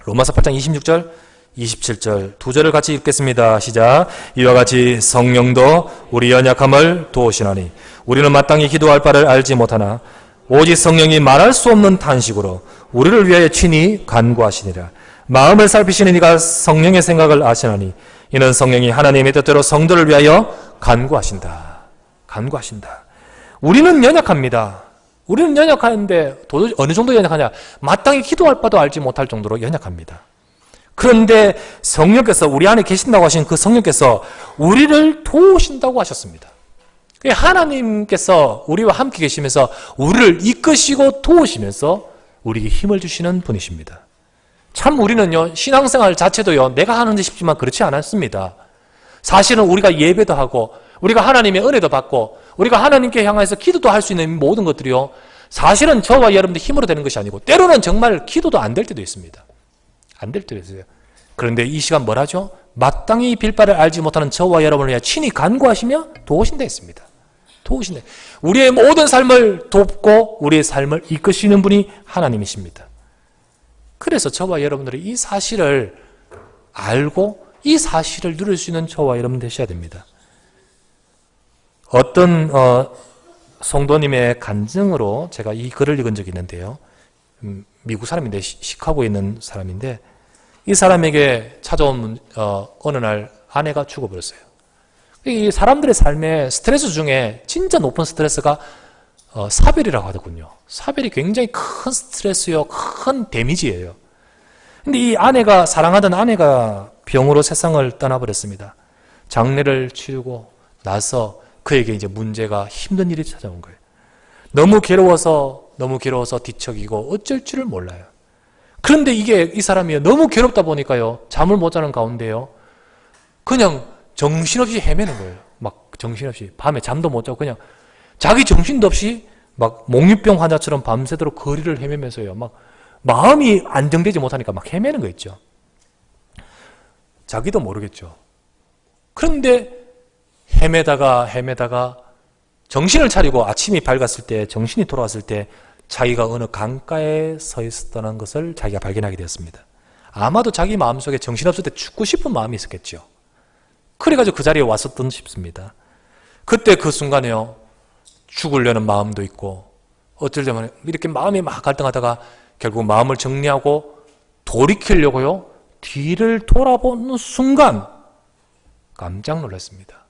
로마서 8장 26절, 27절 두 절을 같이 읽겠습니다. 시작. 이와 같이 성령도 우리 연약함을 도우시나니 우리는 마땅히 기도할 바를 알지 못하나 오직 성령이 말할 수 없는 탄식으로 우리를 위하여 친히 간구하시니라. 마음을 살피시는 이가 성령의 생각을 아시나니 이는 성령이 하나님의 뜻대로 성도를 위하여 간구하신다. 간구하신다. 우리는 연약합니다. 우리는 연약한데 도대체 어느 정도 연약하냐? 마땅히 기도할 바도 알지 못할 정도로 연약합니다. 그런데 성령께서 우리 안에 계신다고 하신 그 성령께서 우리를 도우신다고 하셨습니다. 하나님께서 우리와 함께 계시면서 우리를 이끄시고 도우시면서 우리에게 힘을 주시는 분이십니다. 참 우리는요, 신앙생활 자체도요, 내가 하는데 싶지만 그렇지 않았습니다. 사실은 우리가 예배도 하고, 우리가 하나님의 은혜도 받고, 우리가 하나님께 향해서 기도도 할 수 있는 모든 것들이요, 사실은 저와 여러분들 힘으로 되는 것이 아니고, 때로는 정말 기도도 안 될 때도 있습니다. 안 될 때도 있어요. 그런데 이 시간 뭘 하죠? 마땅히 빌 바를 알지 못하는 저와 여러분을 위해 친히 간구하시며 도우신다 했습니다. 도우신다. 우리의 모든 삶을 돕고 우리의 삶을 이끄시는 분이 하나님이십니다. 그래서 저와 여러분들이 이 사실을 알고 이 사실을 누릴 수 있는 저와 여러분 되셔야 됩니다. 어떤 성도님의 간증으로 제가 이 글을 읽은 적이 있는데요. 미국 사람인데 시카고에 있는 사람인데 이 사람에게 찾아온 어느 날 아내가 죽어버렸어요. 이 사람들의 삶에 스트레스 중에 진짜 높은 스트레스가 사별이라고 하더군요. 사별이 굉장히 큰 스트레스요, 큰 데미지예요. 근데 이 아내가, 사랑하던 아내가 병으로 세상을 떠나버렸습니다. 장례를 치르고 나서 그에게 이제 문제가 힘든 일이 찾아온 거예요. 너무 괴로워서 뒤척이고 어쩔 줄을 몰라요. 그런데 이 사람이 너무 괴롭다 보니까요, 잠을 못 자는 가운데요, 그냥 정신없이 헤매는 거예요. 막 정신없이. 밤에 잠도 못 자고 그냥 자기 정신도 없이 막 몽유병 환자처럼 밤새도록 거리를 헤매면서요. 막 마음이 안정되지 못하니까 막 헤매는 거 있죠. 자기도 모르겠죠. 그런데 헤매다가 정신을 차리고 아침이 밝았을 때, 정신이 돌아왔을 때 자기가 어느 강가에 서 있었다는 것을 자기가 발견하게 되었습니다. 아마도 자기 마음속에 정신없을 때 죽고 싶은 마음이 있었겠죠. 그래가지고 그 자리에 왔었던 싶습니다. 그때 그 순간에요, 죽으려는 마음도 있고 어쩔 때면 이렇게 마음이 막 갈등하다가 결국 마음을 정리하고 돌이키려고요, 뒤를 돌아보는 순간 깜짝 놀랐습니다.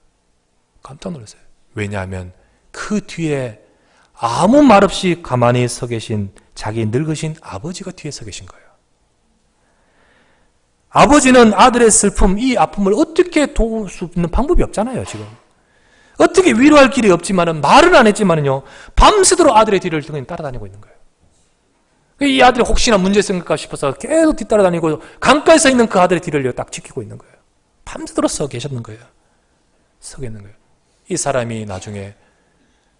깜짝 놀랐어요. 왜냐하면 그 뒤에 아무 말 없이 가만히 서 계신 자기 늙으신 아버지가 뒤에 서 계신 거예요. 아버지는 아들의 슬픔, 이 아픔을 어떻게 도울 수 있는 방법이 없잖아요, 지금. 어떻게 위로할 길이 없지만은, 말은 안 했지만은요, 밤새도록 아들의 뒤를 그냥 따라다니고 있는 거예요. 이 아들이 혹시나 문제 생길까 싶어서 계속 뒤따라다니고, 강가에 서 있는 그 아들의 뒤를 딱 지키고 있는 거예요. 밤새도록 서 계셨는 거예요. 서 계는 거예요. 이 사람이 나중에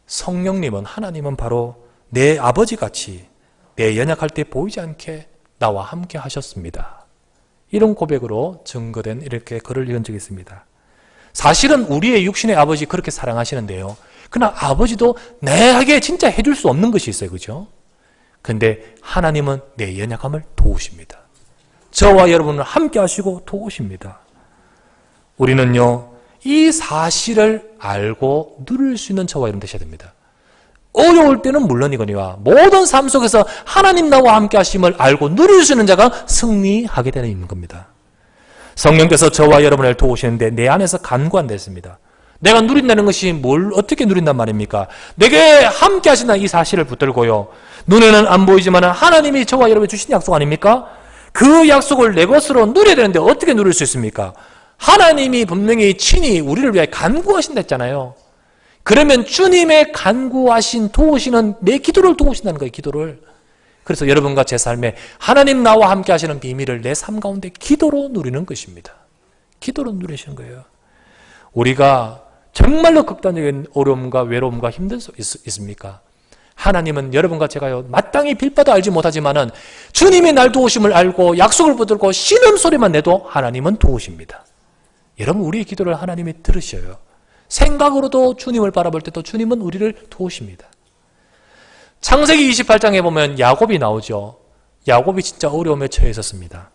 성령님은, 하나님은 바로 내 아버지같이 내 연약할 때 보이지 않게 나와 함께 하셨습니다. 이런 고백으로 증거된 이렇게 글을 읽은 적이 있습니다. 사실은 우리의 육신의 아버지 그렇게 사랑하시는데요. 그러나 아버지도 내게 진짜 해줄 수 없는 것이 있어요. 그죠? 근데 하나님은 내 연약함을 도우십니다. 저와 여러분을 함께 하시고 도우십니다. 우리는요, 이 사실을 알고 누릴 수 있는 저와 여러분 되셔야 됩니다. 어려울 때는 물론이거니와 모든 삶 속에서 하나님 나와 함께 하심을 알고 누릴 수 있는 자가 승리하게 되는 겁니다. 성령께서 저와 여러분을 도우시는데 내 안에서 간구한다 했습니다. 내가 누린다는 것이 뭘 어떻게 누린단 말입니까? 내게 함께 하신다는 이 사실을 붙들고요. 눈에는 안 보이지만 하나님이 저와 여러분이 주신 약속 아닙니까? 그 약속을 내 것으로 누려야 되는데 어떻게 누릴 수 있습니까? 하나님이 분명히 친히 우리를 위해 간구하신다 했잖아요. 그러면 주님의 간구하신 도우시는 내 기도를 도우신다는 거예요. 기도를. 그래서 여러분과 제 삶에 하나님 나와 함께 하시는 비밀을 내 삶 가운데 기도로 누리는 것입니다. 기도로 누리시는 거예요. 우리가 정말로 극단적인 어려움과 외로움과 힘든 수 있습니까? 하나님은 여러분과 제가요 마땅히 빌바도 알지 못하지만은 주님이 날 도우심을 알고 약속을 붙들고 신음소리만 내도 하나님은 도우십니다. 여러분 우리의 기도를 하나님이 들으셔요. 생각으로도 주님을 바라볼 때도 주님은 우리를 도우십니다. 창세기 28장에 보면 야곱이 나오죠. 야곱이 진짜 어려움에 처해 있었습니다.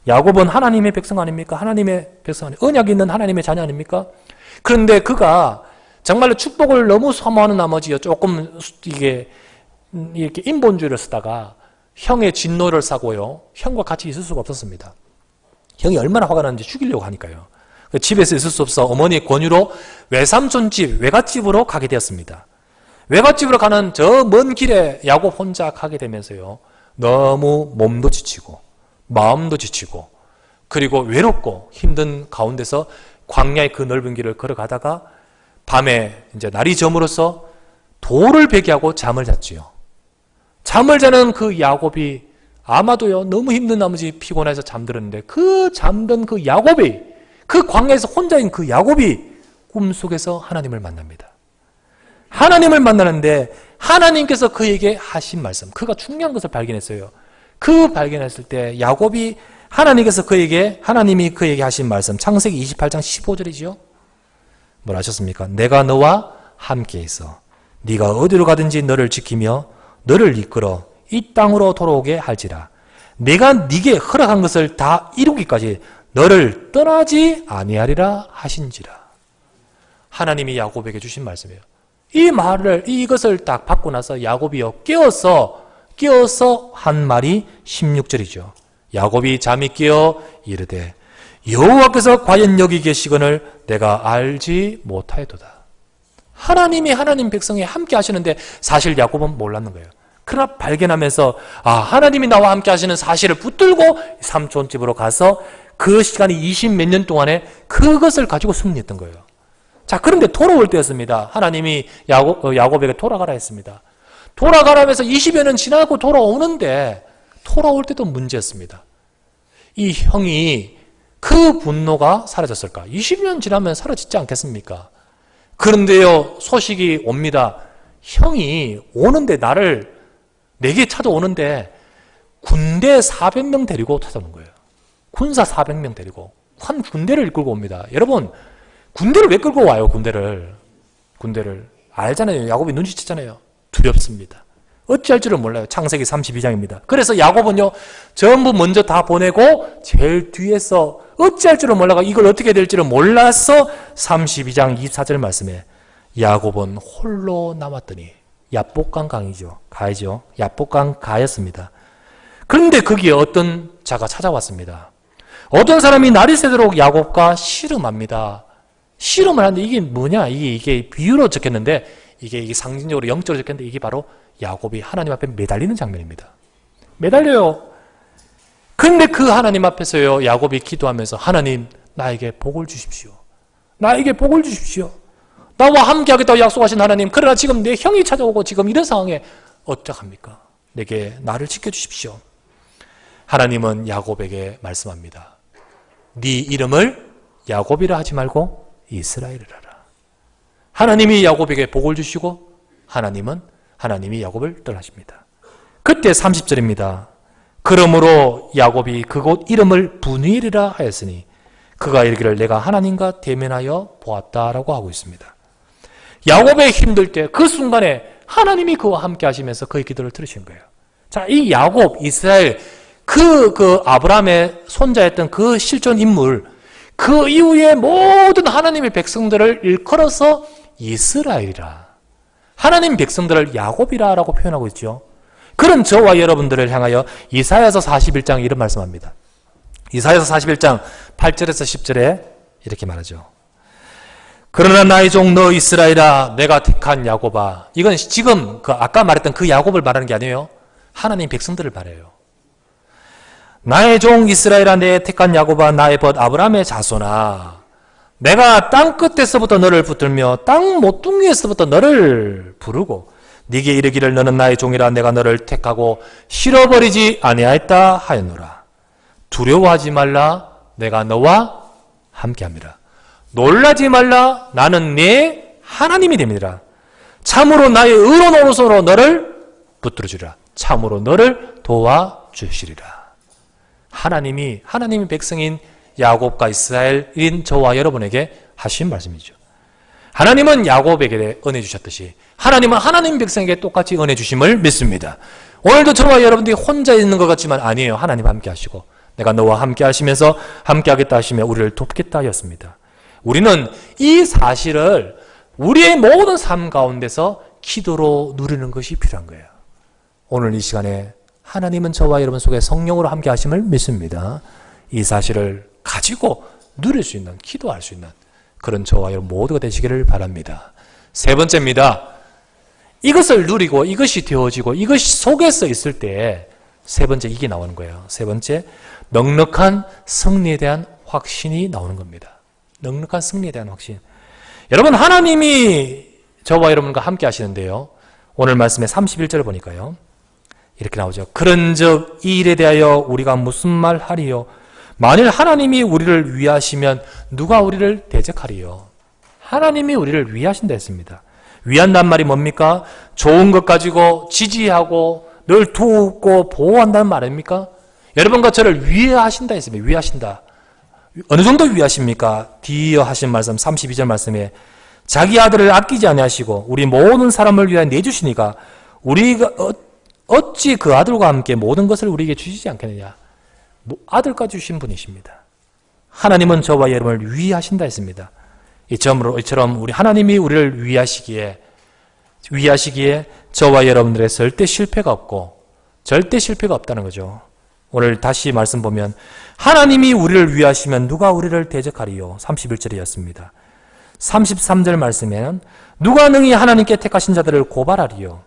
야곱은 하나님의 백성 아닙니까? 하나님의 백성 아닙니까? 언약이 있는 하나님의 자녀 아닙니까? 그런데 그가 정말로 축복을 너무 사모하는 나머지 조금 이렇게 인본주의를 쓰다가 형의 진노를 사고요. 형과 같이 있을 수가 없었습니다. 형이 얼마나 화가 났는지 죽이려고 하니까요. 집에서 있을 수 없어 어머니의 권유로 외삼촌 집, 외갓집으로 가게 되었습니다. 외갓집으로 가는 저 먼 길에 야곱 혼자 가게 되면서요. 너무 몸도 지치고 마음도 지치고 그리고 외롭고 힘든 가운데서 광야의 그 넓은 길을 걸어가다가 밤에 이제 날이 저물어서 돌을 베개하고 잠을 잤지요. 잠을 자는 그 야곱이 아마도요 너무 힘든 나머지 피곤해서 잠들었는데 그 잠든 그 야곱이 그 광야에서 혼자인 그 야곱이 꿈속에서 하나님을 만납니다. 하나님을 만나는데 하나님께서 그에게 하신 말씀, 그가 중요한 것을 발견했어요. 그 발견했을 때 야곱이 하나님이 그에게 하신 말씀, 창세기 28장 15절이죠. 뭘 하셨습니까? 내가 너와 함께 있어 네가 어디로 가든지 너를 지키며 너를 이끌어 이 땅으로 돌아오게 할지라. 내가 네게 허락한 것을 다 이루기까지 너를 떠나지 아니하리라 하신지라. 하나님이 야곱에게 주신 말씀이에요. 이 말을 이것을 딱 받고 나서 야곱이요 깨어서 한 말이 16절이죠. 야곱이 잠이 깨어 이르되 여호와께서 과연 여기 계시거늘 내가 알지 못하였도다. 하나님이 하나님 백성이 함께 하시는데 사실 야곱은 몰랐는 거예요. 그러나 발견하면서 하나님이 나와 함께 하시는 사실을 붙들고 삼촌 집으로 가서 그 시간이 20 몇 년 동안에 그것을 가지고 승리했던 거예요. 자, 그런데 돌아올 때였습니다. 하나님이 야곱에게 돌아가라 했습니다. 돌아가라면서 20여 년 지나고 돌아오는데 돌아올 때도 문제였습니다. 이 형이 그 분노가 사라졌을까? 20년 지나면 사라지지 않겠습니까? 그런데요, 소식이 옵니다. 형이 오는데 내게 찾아오는데 군대 400명 데리고 찾아오는 거예요. 군사 400명 데리고 한 군대를 이끌고 옵니다. 여러분, 군대를 왜 끌고 와요? 군대를 알잖아요. 야곱이 눈치챘잖아요. 두렵습니다. 어찌할 줄을 몰라요. 창세기 32장입니다. 그래서 야곱은요 전부 먼저 다 보내고 제일 뒤에서 어찌할 줄을 몰라가 이걸 어떻게 될지를 몰라서 32장 24절 말씀에 야곱은 홀로 남았더니 야복강 가이죠. 야복강 가였습니다. 그런데 거기에 어떤 자가 찾아왔습니다. 어떤 사람이 날이 새도록 야곱과 씨름합니다. 씨름을 하는데 이게 뭐냐? 이게 비유로 적혔는데 이게 상징적으로 영적으로 적혔는데 이게 바로 야곱이 하나님 앞에 매달리는 장면입니다. 매달려요. 근데 그 하나님 앞에서요 야곱이 기도하면서 하나님 나에게 복을 주십시오. 나에게 복을 주십시오. 나와 함께 하겠다고 약속하신 하나님, 그러나 지금 내 형이 찾아오고 지금 이런 상황에 어떡합니까? 내게 나를 지켜주십시오. 하나님은 야곱에게 말씀합니다. 네 이름을 야곱이라 하지 말고 이스라엘이라 하라. 하나님이 야곱에게 복을 주시고 하나님이 야곱을 떠나십니다. 그때 30절입니다. 그러므로 야곱이 그곳 이름을 분이엘이라 하였으니 그가 이르기를 내가 하나님과 대면하여 보았다라고 하고 있습니다. 야곱의 힘들 때 그 순간에 하나님이 그와 함께 하시면서 그의 기도를 들으신 거예요. 자, 이 야곱, 이스라엘, 그 아브라함의 손자였던 그 실존 인물, 그 이후에 모든 하나님의 백성들을 일컬어서 이스라엘이라, 하나님 백성들을 야곱이라라고 표현하고 있죠. 그런 저와 여러분들을 향하여 이사야서 41장에 이런 말씀합니다. 이사야서 41장 8절에서 10절에 이렇게 말하죠. 그러나 나의 종 너 이스라엘아, 내가 택한 야곱아. 이건 지금 아까 말했던 그 야곱을 말하는 게 아니에요. 하나님 백성들을 말해요. 나의 종 이스라엘아, 내 택한 야곱아, 나의 벗 아브라함의 자손아, 내가 땅 끝에서부터 너를 붙들며 땅 모퉁이에서부터 너를 부르고 네게 이르기를 너는 나의 종이라, 내가 너를 택하고 실어버리지 아니하였다 하였노라. 두려워하지 말라, 내가 너와 함께함이라. 놀라지 말라, 나는 네 하나님이 됩니다. 참으로 나의 의로운 오른손으로 너를 붙들어주리라. 참으로 너를 도와주시리라. 하나님이 백성인 야곱과 이스라엘인 저와 여러분에게 하신 말씀이죠. 하나님은 야곱에게 은혜 주셨듯이 하나님은 하나님 백성에게 똑같이 은혜 주심을 믿습니다. 오늘도 저와 여러분들이 혼자 있는 것 같지만 아니에요. 하나님 함께 하시고 내가 너와 함께 하시면서 함께 하겠다 하시며 우리를 돕겠다 하였습니다. 우리는 이 사실을 우리의 모든 삶 가운데서 기도로 누리는 것이 필요한 거예요. 오늘 이 시간에 하나님은 저와 여러분 속에 성령으로 함께 하심을 믿습니다. 이 사실을 가지고 누릴 수 있는, 기도할 수 있는 그런 저와 여러분 모두가 되시기를 바랍니다. 세 번째입니다. 이것을 누리고 이것이 되어지고 이것이 속에서 있을 때 세 번째 이게 나오는 거예요. 세 번째, 넉넉한 승리에 대한 확신이 나오는 겁니다. 넉넉한 승리에 대한 확신. 여러분, 하나님이 저와 여러분과 함께 하시는데요. 오늘 말씀의 31절을 보니까요. 이렇게 나오죠. 그런즉 이 일에 대하여 우리가 무슨 말 하리요? 만일 하나님이 우리를 위하시면 누가 우리를 대적하리요? 하나님이 우리를 위하신다 했습니다. 위한단 말이 뭡니까? 좋은 것 가지고 지지하고 늘 돕고 보호한다는 말 아닙니까? 여러분과 저를 위하신다 했습니다. 위하신다. 어느 정도 위하십니까? 뒤이어 하신 말씀 32절 말씀에 자기 아들을 아끼지 아니하시고 우리 모든 사람을 위하여 내주시니까 우리가 어찌 그 아들과 함께 모든 것을 우리에게 주시지 않겠느냐. 아들까지 주신 분이십니다. 하나님은 저와 여러분을 위하신다 했습니다. 이처럼 우리 하나님이 우리를 위하시기에 저와 여러분들의 절대 실패가 없다는 거죠. 오늘 다시 말씀 보면 하나님이 우리를 위하시면 누가 우리를 대적하리요? 31절이었습니다. 33절 말씀에는 누가 능히 하나님께 택하신 자들을 고발하리요?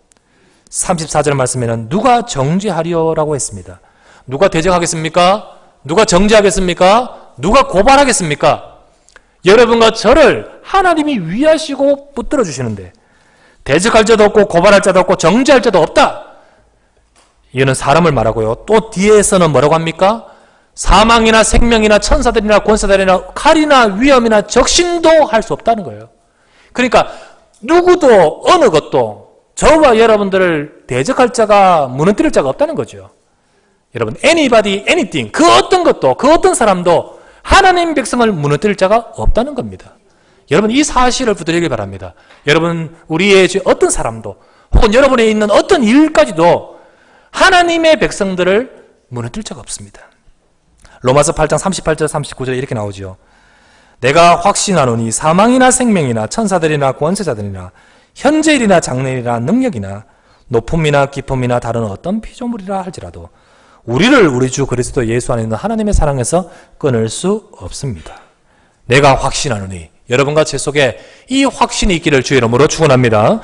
34절 말씀에는 누가 정죄하리요라고 했습니다. 누가 대적하겠습니까? 누가 정죄하겠습니까? 누가 고발하겠습니까? 여러분과 저를 하나님이 위하시고 붙들어 주시는데 대적할 자도 없고 고발할 자도 없고 정죄할 자도 없다. 이거는 사람을 말하고요. 또 뒤에서는 뭐라고 합니까? 사망이나 생명이나 천사들이나 권사들이나 칼이나 위험이나 적신도 할 수 없다는 거예요. 그러니까 누구도 어느 것도 저와 여러분들을 대적할 자가 무너뜨릴 자가 없다는 거죠. 여러분, anybody, anything, 그 어떤 것도, 그 어떤 사람도 하나님 백성을 무너뜨릴 자가 없다는 겁니다. 여러분, 이 사실을 붙들기 바랍니다. 여러분, 우리의 어떤 사람도 혹은 여러분에 있는 어떤 일까지도 하나님의 백성들을 무너뜨릴 자가 없습니다. 로마서 8장 38절 39절에 이렇게 나오죠. 내가 확신하노니 사망이나 생명이나 천사들이나 권세자들이나 현재일이나 장래일이나 능력이나 높음이나 깊음이나 다른 어떤 피조물이라 할지라도 우리를 우리 주 그리스도 예수 안에 있는 하나님의 사랑에서 끊을 수 없습니다. 내가 확신하노니, 여러분과 제 속에 이 확신이 있기를 주의 이름으로 축원합니다.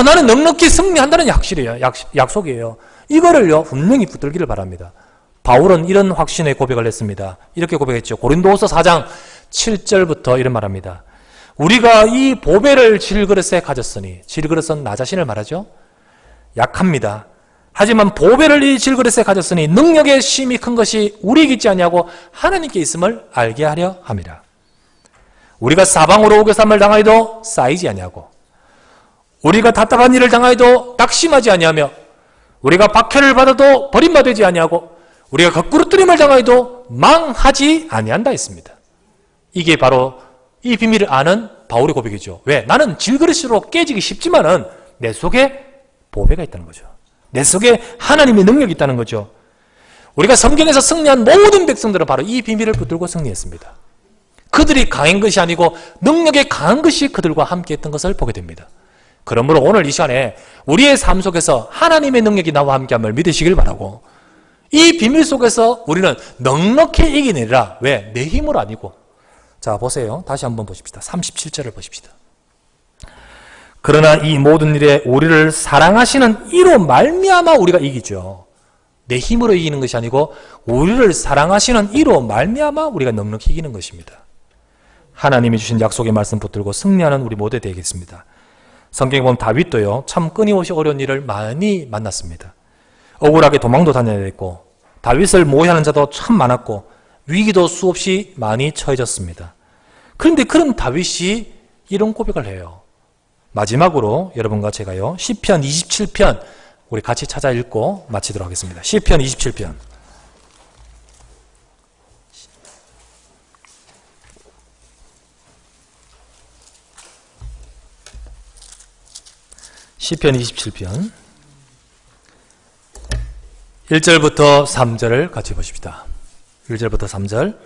나는 넉넉히 승리한다는 약속이에요. 이거를요 분명히 붙들기를 바랍니다. 바울은 이런 확신의 고백을 했습니다. 이렇게 고백했죠. 고린도후서 4장 7절부터 이런 말합니다. 우리가 이 보배를 질그릇에 가졌으니, 질그릇은 나 자신을 말하죠. 약합니다. 하지만 보배를 이 질그릇에 가졌으니 능력의 심이 큰 것이 우리에게 있지 아니하고 하나님께 있음을 알게 하려 함이라. 우리가 사방으로 오겨삼을 당하여도 쌓이지 아니하고 우리가 답답한 일을 당하여도 낙심하지 아니하며 우리가 박해를 받아도 버림받지 아니하고 우리가 거꾸로 뜨림을 당하여도 망하지 아니한다 했습니다. 이게 바로 이 비밀을 아는 바울의 고백이죠. 왜? 나는 질그릇으로 깨지기 쉽지만은 내 속에 보배가 있다는 거죠. 내 속에 하나님의 능력이 있다는 거죠. 우리가 성경에서 승리한 모든 백성들은 바로 이 비밀을 붙들고 승리했습니다. 그들이 강한 것이 아니고 능력에 강한 것이 그들과 함께 했던 것을 보게 됩니다. 그러므로 오늘 이 시간에 우리의 삶 속에서 하나님의 능력이 나와 함께함을 믿으시길 바라고, 이 비밀 속에서 우리는 넉넉히 이기느니라. 왜? 내 힘으로 아니고. 자, 보세요. 다시 한번 보십시다. 37절을 보십시다. 그러나 이 모든 일에 우리를 사랑하시는 이로 말미암아 우리가 이기죠. 내 힘으로 이기는 것이 아니고 우리를 사랑하시는 이로 말미암아 우리가 넉넉히 이기는 것입니다. 하나님이 주신 약속의 말씀 붙들고 승리하는 우리 모두 되겠습니다. 성경에 보면 다윗도요, 참 끊임없이 어려운 일을 많이 만났습니다. 억울하게 도망도 다녀야 했고, 다윗을 모해하는 자도 참 많았고, 위기도 수없이 많이 처해졌습니다. 그런데 그런 다윗이 이런 고백을 해요. 마지막으로 여러분과 제가요, 시편 27편 우리 같이 찾아 읽고 마치도록 하겠습니다. 시편 27편. 시편 27편 1절부터 3절을 같이 보십시다. 1절부터 3절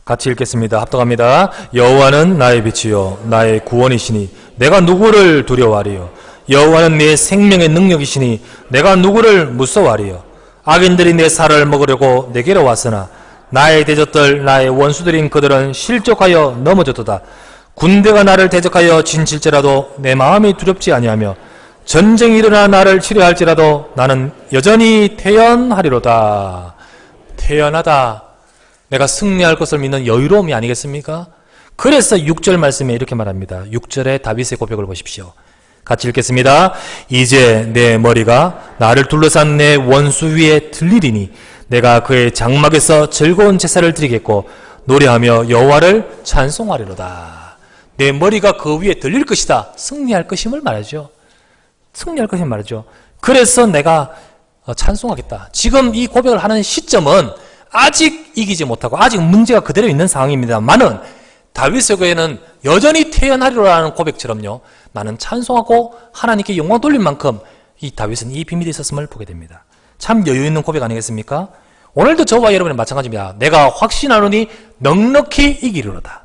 같이 읽겠습니다. 합독합니다. 여호와는 나의 빛이요 나의 구원이시니 내가 누구를 두려워하리요. 여호와는 내 생명의 능력이시니 내가 누구를 무서워하리요. 악인들이 내 살을 먹으려고 내게로 왔으나 나의 대적들 나의 원수들인 그들은 실족하여 넘어졌도다. 군대가 나를 대적하여 진칠지라도 내 마음이 두렵지 아니하며 전쟁이 일어나 나를 치료할지라도 나는 여전히 태연하리로다. 태연하다. 내가 승리할 것을 믿는 여유로움이 아니겠습니까? 그래서 6절 말씀에 이렇게 말합니다. 6절에 다윗의 고백을 보십시오. 같이 읽겠습니다. 이제 내 머리가 나를 둘러싼 내 원수 위에 들리리니 내가 그의 장막에서 즐거운 제사를 드리겠고 노래하며 여호와를 찬송하리로다. 내 머리가 그 위에 들릴 것이다. 승리할 것임을 말하죠. 승리할 것임을 말하죠. 그래서 내가 찬송하겠다. 지금 이 고백을 하는 시점은 아직 이기지 못하고 아직 문제가 그대로 있는 상황입니다만은 다윗에게는 여전히 태어나리로라는 고백처럼요, 나는 찬송하고 하나님께 영광 돌릴 만큼 이 다윗은 이 비밀이 있었음을 보게 됩니다. 참 여유 있는 고백 아니겠습니까? 오늘도 저와 여러분은 마찬가지입니다. 내가 확신하노니 넉넉히 이기리로다.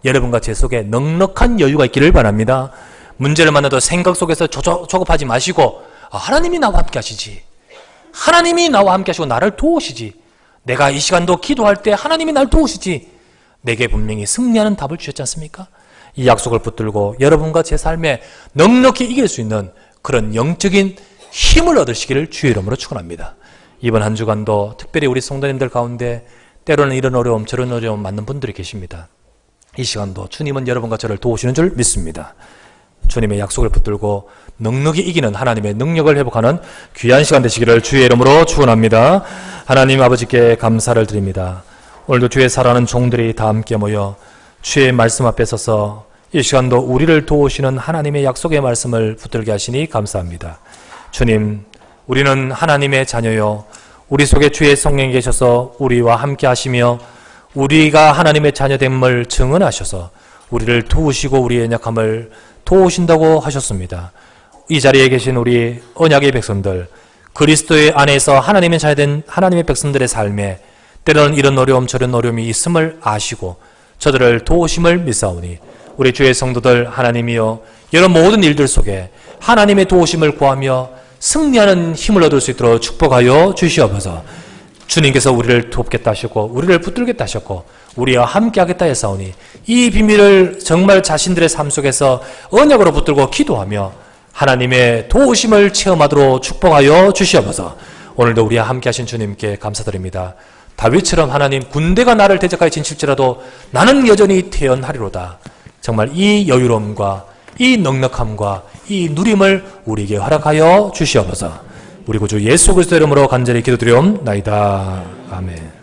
여러분과 제 속에 넉넉한 여유가 있기를 바랍니다. 문제를 만나도 생각 속에서 조급하지 마시고, 하나님이 나와 함께 하시지. 하나님이 나와 함께 하시고 나를 도우시지. 내가 이 시간도 기도할 때 하나님이 나를 도우시지. 내게 분명히 승리하는 답을 주셨지 않습니까? 이 약속을 붙들고 여러분과 제 삶에 넉넉히 이길 수 있는 그런 영적인 힘을 얻으시기를 주의 이름으로 축원합니다. 이번 한 주간도 특별히 우리 성도님들 가운데 때로는 이런 어려움 저런 어려움 맞는 분들이 계십니다. 이 시간도 주님은 여러분과 저를 도우시는 줄 믿습니다. 주님의 약속을 붙들고 넉넉히 이기는 하나님의 능력을 회복하는 귀한 시간 되시기를 주의 이름으로 축원합니다. 하나님 아버지께 감사를 드립니다. 오늘도 주의 사랑하는 종들이 다 함께 모여 주의 말씀 앞에 서서 이 시간도 우리를 도우시는 하나님의 약속의 말씀을 붙들게 하시니 감사합니다. 주님, 우리는 하나님의 자녀요, 우리 속에 주의 성령이 계셔서 우리와 함께 하시며 우리가 하나님의 자녀됨을 증언하셔서 우리를 도우시고 우리의 연약함을 도우신다고 하셨습니다. 이 자리에 계신 우리 언약의 백성들, 그리스도의 안에서 하나님의 자녀된 하나님의 백성들의 삶에 때로는 이런 어려움 저런 어려움이 있음을 아시고 저들을 도우심을 믿사오니 우리 주의 성도들 하나님이여, 이런 모든 일들 속에 하나님의 도우심을 구하며 승리하는 힘을 얻을 수 있도록 축복하여 주시옵소서. 주님께서 우리를 돕겠다 하셨고 우리를 붙들겠다 하셨고 우리와 함께 하겠다 했사오니 이 비밀을 정말 자신들의 삶 속에서 언약으로 붙들고 기도하며 하나님의 도우심을 체험하도록 축복하여 주시옵소서. 오늘도 우리와 함께 하신 주님께 감사드립니다. 다윗처럼 하나님, 군대가 나를 대적하여 진칠지라도 나는 여전히 태연하리로다. 정말 이 여유로움과 이 넉넉함과 이 누림을 우리에게 허락하여 주시옵소서. 우리 구주 예수 그리스도 이름으로 간절히 기도드리옵나이다. 아멘.